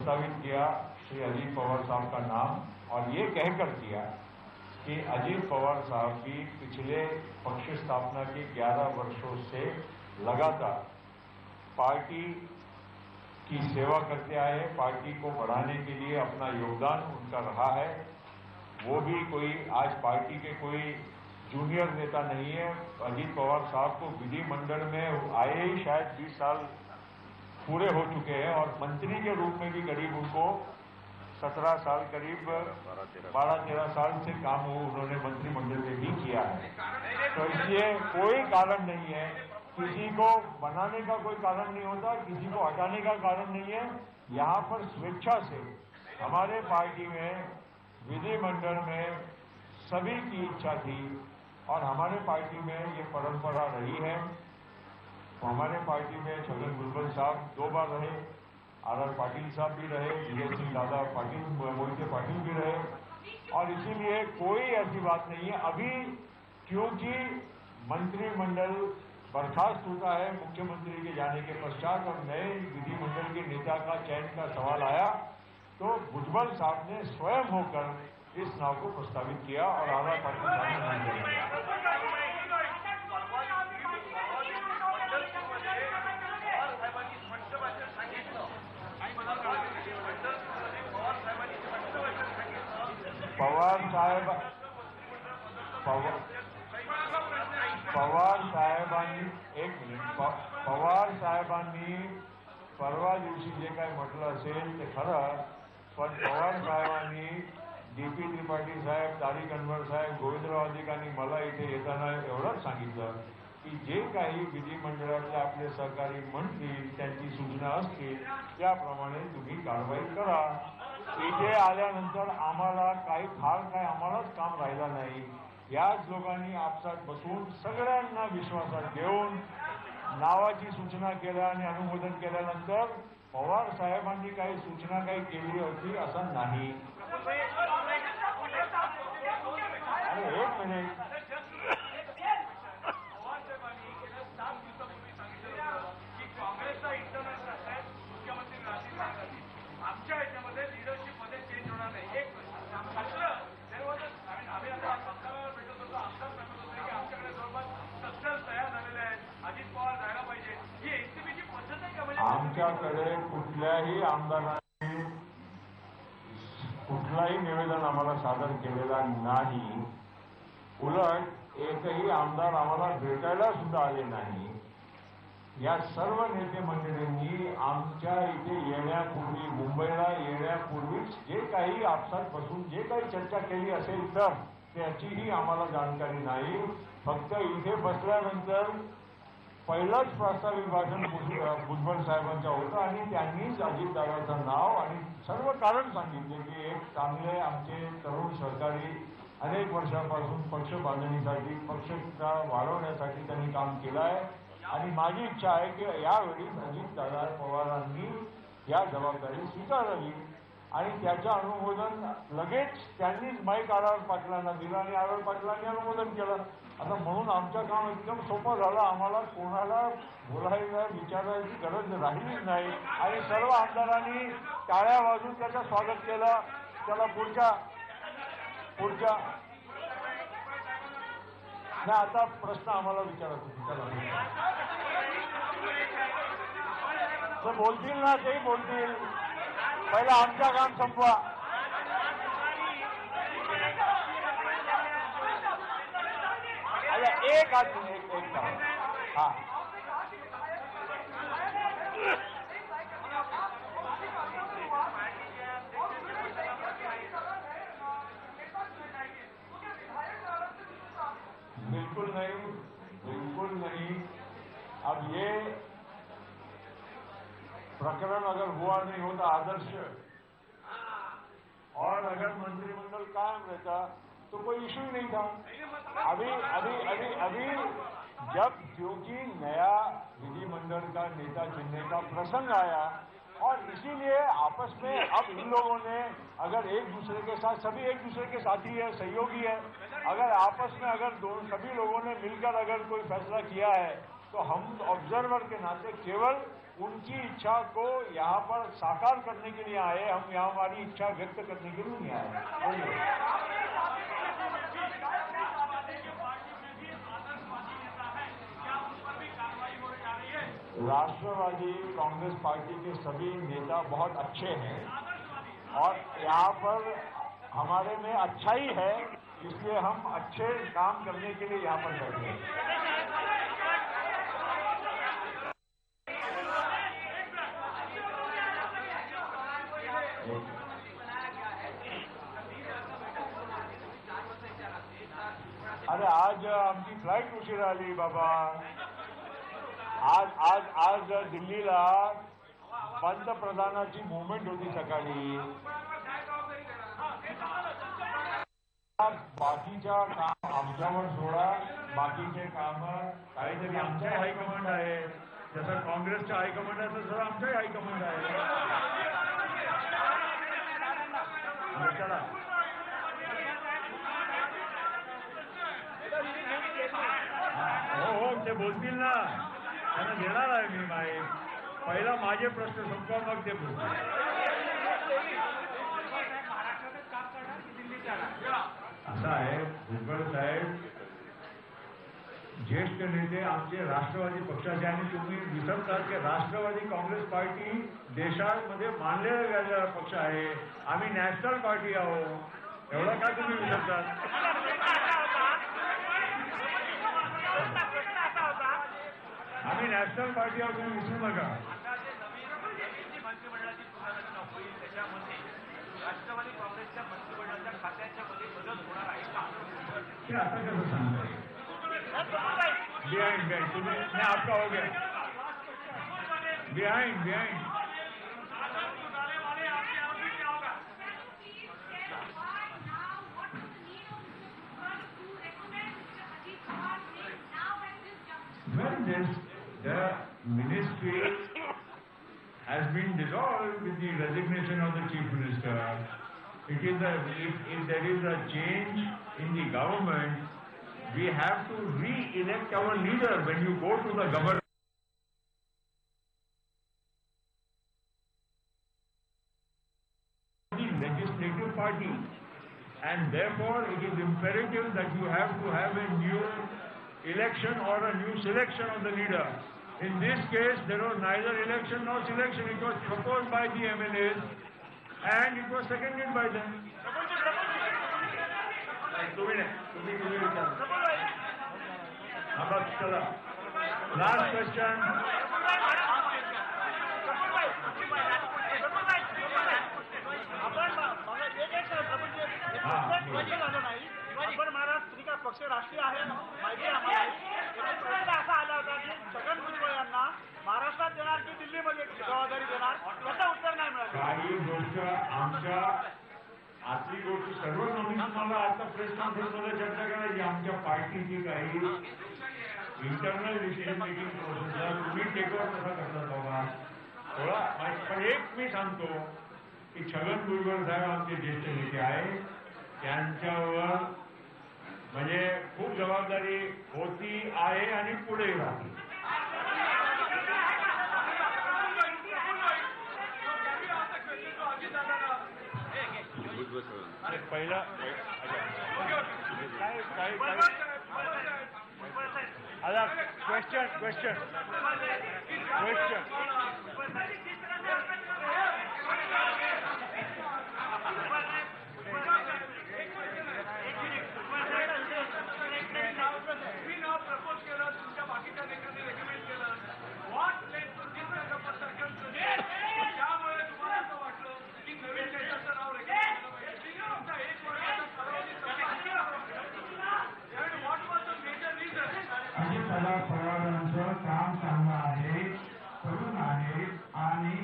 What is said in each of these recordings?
प्रस्तावित किया श्री अजीत पवार साहब का नाम, और ये कहकर किया कि अजीत पवार साहब की पिछले पक्ष स्थापना के 11 वर्षों से लगातार पार्टी की सेवा करते आए, पार्टी को बढ़ाने के लिए अपना योगदान उनका रहा है। वो भी कोई आज पार्टी के कोई जूनियर नेता नहीं है। अजीत पवार साहब को विधिमंडल में आए ही शायद 20 साल पूरे हो चुके हैं, और मंत्री के रूप में भी करीब उनको 17 साल, करीब 12-13 साल से काम उन्होंने मंत्रिमंडल में भी किया है। तो इसलिए कोई कारण नहीं है, किसी को बनाने का कोई कारण नहीं होता, किसी को हटाने का कारण नहीं है। यहाँ पर स्वेच्छा से हमारे पार्टी में विधिमंडल में सभी की इच्छा थी, और हमारे पार्टी में ये परंपरा रही है। तो हमारे पार्टी में छगन भुजबल साहब 2 बार रहे, आर पाटिल साहब भी रहे, विजय सिंह दादा पाटिल, मोहिते पाटिल भी रहे, और इसीलिए कोई ऐसी बात नहीं है। अभी क्योंकि मंत्रिमंडल बर्खास्त होता है मुख्यमंत्री के जाने के पश्चात और नए विधिमंडल के नेता का चयन का सवाल आया, तो भुजबल साहब ने स्वयं होकर इस नाव को प्रस्तावित किया और आला पाटिल साहब ने नहीं किया। पवार साहेबांनी परवा दिवशी जे काही म्हटलं असेल ते खरं, पण पवार साहेबांनी डीपी त्रिपाठी साहेब, तारिक अनवर साहेब, गोविंदराव अधिकांनी मला इथे येताना एवढंच सांगितलं की जे काही विधिमंडळातले आपले सहकारी म्हणतील, त्यांची सूचना असतील त्याप्रमाणे तुम्ही कारवाई करा। इथे आल्यानंतर आम्हाला आम्हालाच काम राहिलं नाही। याच लोकांनी आपसात बसून सगळ्यांना विश्वासात घेऊन नावाची सूचना केल्या आणि अनुमोदन केल्यानंतर पवार साहेबांनी काही सूचना काही केली होती असं नाही। अरे एक मिनिट, पवार साहेबांनी गेल्या 7 दिवसापूर्वी सांगितलं होतं की काँग्रेसचा इंटरनॅशनल असेल मुख्यमंत्री राहतील नाही, आमच्या ह्याच्यामध्ये लिडरशिप मध्ये चेंज होणार नाही। एक आम्ही आता आमदाराला भेटत होतो, आमदार सांगत होते की आमच्याकडे जवळपास 70 तयार झालेल्या आहेत, अजित पवार जायला पाहिजे। ही एनसीपीची पद्धत आहे का? म्हणजे आमच्याकडे कुठल्याही आमदारांनी कुठलाही निवेदन आम्हाला सादर केलेला नाही। उलट एकही आमदार आम्हाला भेटायला सुद्धा आले नाही। या सर्व नेते मंडळींनी आमच्या इथे येण्यापूर्वी, मुंबईला येण्यापूर्वीच जे काही आपसात बसून जे काही चर्चा केली असेल तर त्याचीही आम्हाला जाणकारी नाही। फक्त इथे बसल्यानंतर पहिलंच प्रास्ताविक भाषण भुजबळ साहेबांचं होतं आणि त्यांनीच अजितदादांचं नाव आणि सर्व कारण सांगितले की एक चांगले आमचे तरुण सहकारी अनेक वर्षांपासून पक्ष बांधणीसाठी, पक्ष वाढवण्यासाठी त्यांनी काम केलं आहे, आणि माझी इच्छा आहे की यावेळी अजितदादा पवारांनी या जबाबदारी स्वीकारावी, आणि त्याचं अनुमोदन लगेच त्यांनीच माईक आर पाटलांना दिलं आणि आर पाटलांनी अनुमोदन केलं। आता म्हणून आमचं काम एकदम सोपं झालं, आम्हाला कोणाला बोलायला विचारायची गरज राहिलीच नाही, आणि सर्व आमदारांनी टाळ्या वाजवून त्याचं स्वागत केलं। त्याला पुढच्या नाही, आता प्रश्न आम्हाला विचारत होते, ते बोलतील ना, तेही बोलतील, पहिला आमचं काम संपवा। एक हा बिल्कुल नहीं, बिल्कुल नहीं। अब ये प्रकरण अगर हुआ नहीं होता आदर्श, और अगर मंत्रिमंडल कायम रहता तो कोई इशू ही नहीं था। अभी अभी अभी अभी जब क्योंकि नया विधिमंडल का नेता चुनने का प्रसंग आया, और इसीलिए आपस में अब इन लोगों ने अगर एक दूसरे के साथ, सभी एक दूसरे के साथी है, सहयोगी है, अगर आपस में अगर सभी लोगों ने मिलकर अगर कोई फैसला किया है तो हम ऑब्जर्वर के नाते केवल उनकी इच्छा को यहाँ पर साकार करने के लिए आए, हम यहाँ हमारी इच्छा व्यक्त करने के लिए नहीं आए। राष्ट्रवादी कांग्रेस पार्टी के सभी नेता बहुत अच्छे हैं और यहाँ पर हमारे में अच्छाई है, इसलिए हम अच्छे काम करने के लिए यहाँ पर बैठे हैं। अरे आज आमची फ्लाईट उशीर आली बाबा। आज दिल्लीला पंतप्रधानाची मुवमेंट होती सकाळी। बाकीच्या काम आमच्यावर सोडा, बाकीचे काम काहीतरी आमच्या हायकमांड आहे, जसं काँग्रेसच्या हायकमांड आहे तसं आमच्याही हायकमांड आहे। चला हो ते बोलतील ना, त्यांना देणार आहे मी माहीत। पहिला माझे प्रश्न संपवा मग ते बोलतील। असं आहे भुजबळ साहेब ज्येष्ठ नेते आमचे राष्ट्रवादी पक्षाचे, आणि तुम्ही विसरतात की राष्ट्रवादी काँग्रेस पार्टी देशामध्ये मानलेला गेलेला पक्ष आहे। आम्ही नॅशनल पार्टी आहोत, एवढं का तुम्ही विसरतात? आम्ही नॅशनल पार्टी आहोत, तुम्ही विसरू नका। मंत्रिमंडळाची पुनर्रचना होईल, त्याच्यामध्ये राष्ट्रवादी काँग्रेसच्या मंत्रिमंडळाच्या खात्यांच्या मध्ये बदल होणार आहे का? ते आता कसं सांगताय? बिहाइंड तुम्ही मैं आपका हो गया behind the ministry has been dissolved with the resignation of the chief minister. It is if there is a change in the government, we have to re-elect our leader. When you go to the government, the legislative party, and therefore it is imperative that you have to have a new election or a new selection of the leader. In this case, there was neither election nor selection. It was proposed by the MLAs and it was seconded by them. Last question. आपण महाराष्ट्र पक्ष राष्ट्रीय आहे माहिती आम्हाला असा आला होता की छगन भुजबळ यांना महाराष्ट्रात देणार की दिल्लीमध्ये जबाबदारी देणार, त्याचं उत्तर नाही मिळालं। काही गोष्ट आमच्या आतली गोष्ट सर्व नवीन तुम्हाला आता प्रेस कॉन्फरन्समध्ये चर्चा करायची। आमच्या पार्टीची काही इंटरनल डिसिजन मेकिंग प्रोसेसला तुम्ही टेकओव्हर कसा करतात बाबा थोडा। पण एक मी सांगतो की छगन भुजबळ साहेब आमचे ज्येष्ठ नेते आहे, त्यांच्यावर म्हणजे खूप जबाबदारी होती आहे आणि पुढे राहते। पहिला आता क्वेश्चन प्रपोज केलं, तुमच्या बाकीच्या नेत्यांनी रेकमेंड केलं, what led to this kind of circle त्यामुळे तुम्हाला असं वाटलं की नवीन नेत्याचं नाव रेकमेंड केलं पाहिजे। तुमचा एक वर्षाचा what was the major reason? Ajit पवारांचं काम चांगलं आहे, तरुण आहे आणि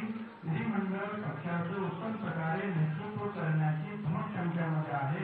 विधिमंडळ पक्षाचं उत्तम प्रकारे नेतृत्व करण्याची धमक त्यांच्यामध्ये आहे।